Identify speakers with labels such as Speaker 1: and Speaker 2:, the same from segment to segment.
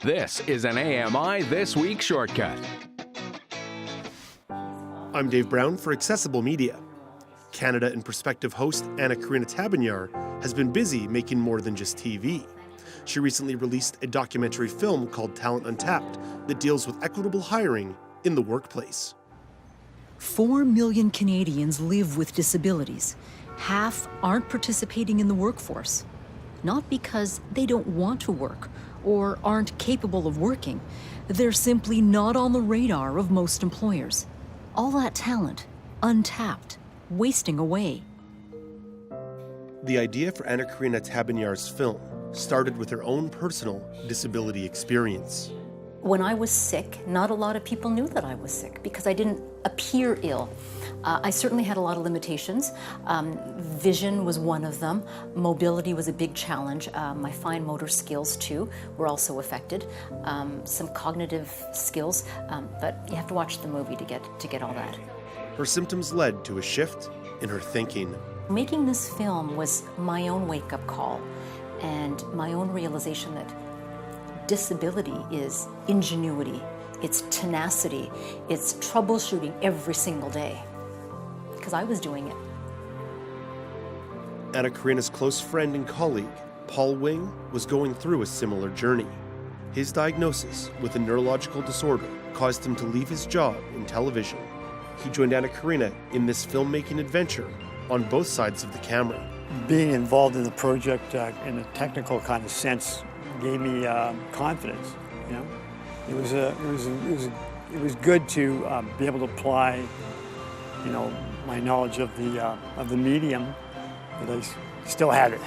Speaker 1: This is an AMI This Week shortcut.
Speaker 2: I'm Dave Brown for Accessible Media. Canada in Perspective host Anna-Karina Tabuñar has been busy making more than just TV. She recently released a documentary film called Talent Untapped that deals with equitable hiring in the workplace.
Speaker 3: 4 million Canadians live with disabilities. Half aren't participating in the workforce. Not because they don't want to work or aren't capable of working. They're simply not on the radar of most employers. All that talent, untapped, wasting away.
Speaker 2: The idea for Anna-Karina Tabuñar's film started with her own personal disability experience.
Speaker 3: When I was sick, not a lot of people knew that I was sick because I didn't appear ill. I certainly had a lot of limitations. Vision was one of them. Mobility was a big challenge. My fine motor skills, too, were also affected. Some cognitive skills, but you have to watch the movie to get all that.
Speaker 2: Her symptoms led to a shift in her thinking.
Speaker 3: Making this film was my own wake-up call and my own realization that disability is ingenuity, it's tenacity, it's troubleshooting every single day, because I was doing it.
Speaker 2: Anna-Karina's close friend and colleague, Paul Wing, was going through a similar journey. His diagnosis with a neurological disorder caused him to leave his job in television. He joined Anna-Karina in this filmmaking adventure on both sides of the camera.
Speaker 4: Being involved in the project in a technical kind of sense gave me confidence. You know, it was good to be able to apply, you know, my knowledge of the medium, but I still had it.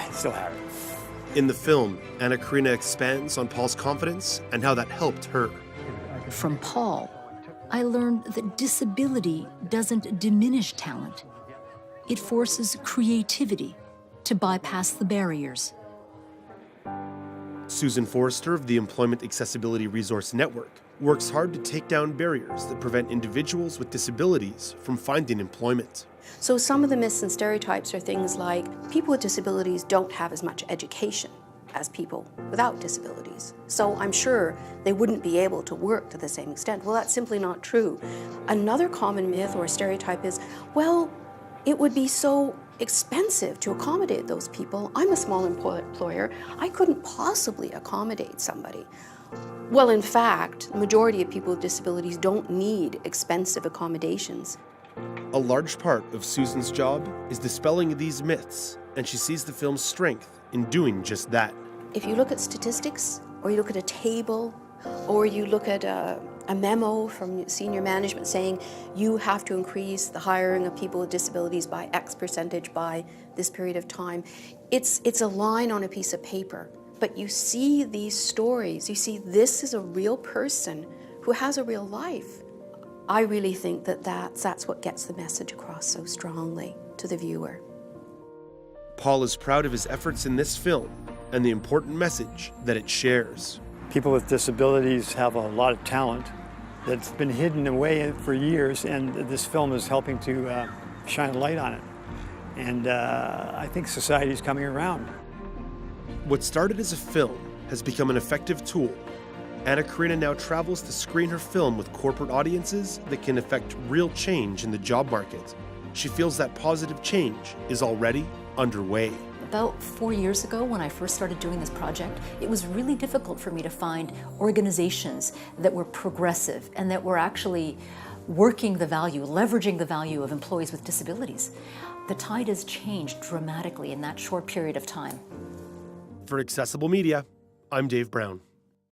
Speaker 2: In the film, Anna-Karina expands on Paul's confidence and how that helped her.
Speaker 3: From Paul, I learned that disability doesn't diminish talent. It forces creativity to bypass the barriers.
Speaker 2: Susan Forrester of the Employment Accessibility Resource Network works hard to take down barriers that prevent individuals with disabilities from finding employment.
Speaker 5: So some of the myths and stereotypes are things like people with disabilities don't have as much education as people without disabilities. So I'm sure they wouldn't be able to work to the same extent. Well, that's simply not true. Another common myth or stereotype is, well, it would be so expensive to accommodate those people. I'm a small employer. I couldn't possibly accommodate somebody. Well, in fact, the majority of people with disabilities don't need expensive accommodations.
Speaker 2: A large part of Susan's job is dispelling these myths, and she sees the film's strength in doing just that.
Speaker 5: If you look at statistics, or you look at a table, or you look at a memo from senior management saying you have to increase the hiring of people with disabilities by X percentage by this period of time, it's a line on a piece of paper. But you see these stories, you see this is a real person who has a real life. I really think that's what gets the message across so strongly to the viewer.
Speaker 2: Paul is proud of his efforts in this film and the important message that it shares.
Speaker 4: People with disabilities have a lot of talent that's been hidden away for years, and this film is helping to shine a light on it. And I think society's coming around.
Speaker 2: What started as a film has become an effective tool. Anna-Karina now travels to screen her film with corporate audiences that can affect real change in the job market. She feels that positive change is already underway.
Speaker 3: About 4 years ago, when I first started doing this project, it was really difficult for me to find organizations that were progressive and that were actually working the value, leveraging the value of employees with disabilities. The tide has changed dramatically in that short period of time.
Speaker 2: For Accessible Media, I'm Dave Brown.